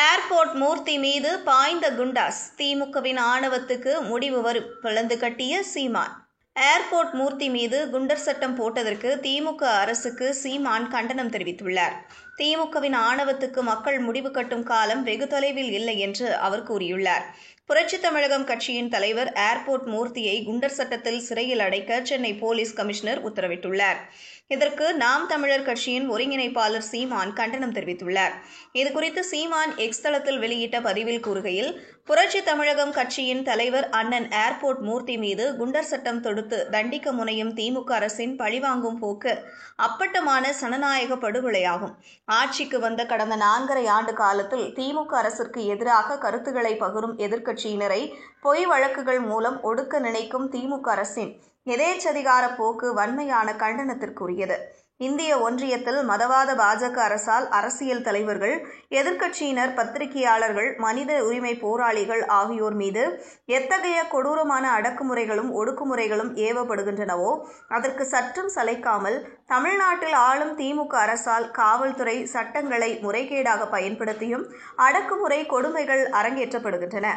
Airport மூர்த்தி மீது பாய்ந்த குண்டாஸ், திமுகவின் ஆணவத்துக்கு முடிவு வரும், பிளந்து கட்டிய சீமான். ஏர்போர்ட் மூர்த்தி மீது குண்டர் சட்டம் போட்டதற்கு திமுக அரசுக்கு சீமான் கண்டனம் தெரிவித்துள்ளார். திமுகவின் ஆணவத்துக்கு மக்கள் முடிவு கட்டும் காலம் வெகு தொலைவில் இல்லை என்று அவர் கூறியுள்ளார். புரட்சித் தமிழகம் கட்சியின் தலைவர் ஏர்போர்ட் மூர்த்தியை குண்டர் சட்டத்தில் சிறையில் அடைக்க சென்னை போலீஸ் கமிஷனர் உத்தரவிட்டுள்ளார். இதற்கு நாம் தமிழர் கட்சியின் ஒருங்கிணைப்பாளர் சீமான் கண்டனம் தெரிவித்துள்ளார். இதுகுறித்து சீமான் எக்ஸ் தளத்தில் வெளியிட்ட பதிவில் கூறுகையில், புரட்சித் தமிழகம் கட்சியின் தலைவர் அண்ணன் ஏர்போர்ட் மூர்த்தி மீது குண்டர் சட்டம் தொடுத்து தண்டிக்க முனையும் திமுக அரசின் பழிவாங்கும் போக்கு அப்பட்டமான சனநாயக படுகொலையாகும். ஆட்சிக்கு வந்த கடந்த 4.5 ஆண்டு காலத்தில் திமுக அரசிற்கு எதிராக கருத்துக்களை பகிரும் எதிர்க்கட்சியினரை பொய் வழக்குகள் மூலம் ஒடுக்க நினைக்கும் திமுக அரசின் எதேச்சதிகார போக்கு வன்மையான கண்டனத்திற்குரியது. இந்திய ஒன்றியத்தில் மதவாத பாஜக அரசால் அரசியல் தலைவர்கள், எதிர்க்கட்சியினர், பத்திரிகையாளர்கள், மனித உரிமை போராளிகள் ஆகியோர் மீது எத்தகைய கொடூரமான அடக்குமுறைகளும் ஒடுக்குமுறைகளும் ஏவப்படுகின்றனவோ அதற்கு சற்றும் சளைக்காமல் தமிழ்நாட்டில் ஆளும் திமுக அரசால் காவல்துறை சட்டங்களை முறைகேடாக பயன்படுத்தியும் அடக்குமுறை கொடுமைகள் அரங்கேற்றப்படுகின்றன.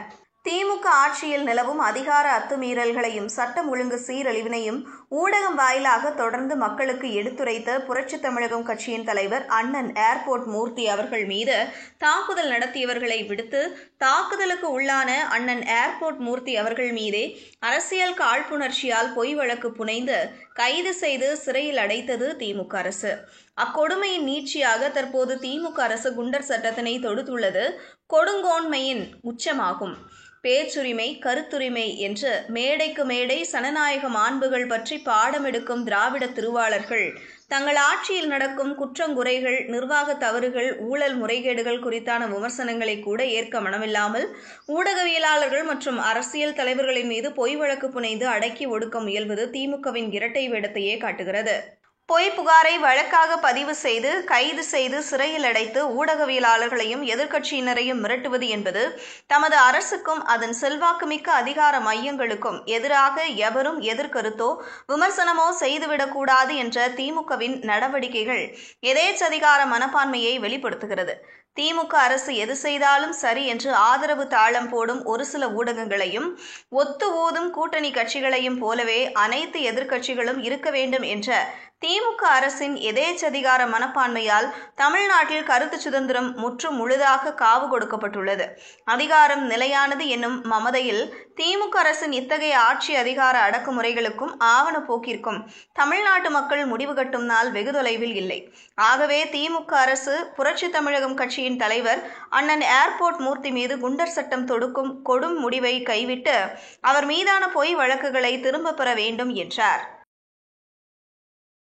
திமுக ஆட்சியில் நிலவும் அதிகார அத்துமீறல்களையும் சட்டம் ஒழுங்கு சீரழிவினையும் ஊடகம் வாயிலாக தொடர்ந்து மக்களுக்கு எடுத்துரைத்த புரட்சித் தமிழகம் கட்சியின் தலைவர் அண்ணன் ஏர்போர்ட் மூர்த்தி அவர்கள் மீது தாக்குதல் நடத்தியவர்களை விடுத்து தாக்குதலுக்கு உள்ளான அண்ணன் ஏர்போர்ட் மூர்த்தி அவர்கள் மீதே அரசியல் காழ்ப்புணர்ச்சியால் பொய் வழக்கு புனைந்து கைது செய்து சிறையில் அடைத்தது திமுக அரசு. அக்கொடுமையின் நீட்சியாக தற்போது திமுக அரசு குண்டர் சட்டத்தினை தொடுத்துள்ளது கொடுங்கோன்மையின் உச்சமாகும். பேச்சுரிமை, கருத்துரிமை என்று மேடைக்கு மேடை சனநாயக மாண்புகள் பற்றி பாடமெடுக்கும் திராவிட திருவாளர்கள் தங்கள் ஆட்சியில் நடக்கும் குற்றங்குறைகள், நிர்வாக தவறுகள், ஊழல் முறைகேடுகள் குறித்தான விமர்சனங்களை கூட ஏற்க மனமில்லாமல் ஊடகவியலாளர்கள் மற்றும் அரசியல் தலைவர்களின் மீது பொய் வழக்கு புனைந்து அடக்கி ஒடுக்க முயல்வது திமுகவின் இரட்டை வேடத்தையே காட்டுகிறது. பொய் புகாரை வழக்காக பதிவு செய்து கைது செய்து சிறையில் அடைத்து ஊடகவியலாளர்களையும் எதிர்க்கட்சியினரையும் மிரட்டுவது என்பது தமது அரசுக்கும் அதன் செல்வாக்குமிக்க அதிகார மையங்களுக்கும் எதிராக எவரும் எதிர்கருத்தோ விமர்சனமோ செய்துவிடக்கூடாது என்ற திமுகவின் நடவடிக்கைகள் எதேச்சதிகார மனப்பான்மையை வெளிப்படுத்துகிறது. திமுக அரசு எது செய்தாலும் சரி என்று ஆதரவு தாளம் போடும் ஒரு சில ஊடகங்களையும் ஒத்து ஊதும் கூட்டணி கட்சிகளையும் போலவே அனைத்து எதிர்க்கட்சிகளும் இருக்க வேண்டும் என்ற திமுக அரசின் எதேச்சதிகார மனப்பான்மையால் தமிழ்நாட்டில் கருத்து சுதந்திரம் முற்று முழுதாக காவு கொடுக்கப்பட்டுள்ளது. அதிகாரம் நிலையானது என்னும் மமதையில் திமுக அரசின் இத்தகைய ஆட்சி அதிகார அடக்குமுறைகளுக்கும் ஆவண போக்கிற்கும் தமிழ்நாட்டு மக்கள் முடிவு கட்டும் நாள் வெகு தொலைவில் இல்லை. ஆகவே திமுக அரசு புரட்சித் தமிழகம் கட்சியின் தலைவர் அண்ணன் ஏர்போர்ட் மூர்த்தி மீது குண்டர் சட்டம் தொடுக்கும் கொடும் முடிவை கைவிட்டு அவர் மீதான பொய் வழக்குகளை திரும்ப பெற வேண்டும் என்றார்.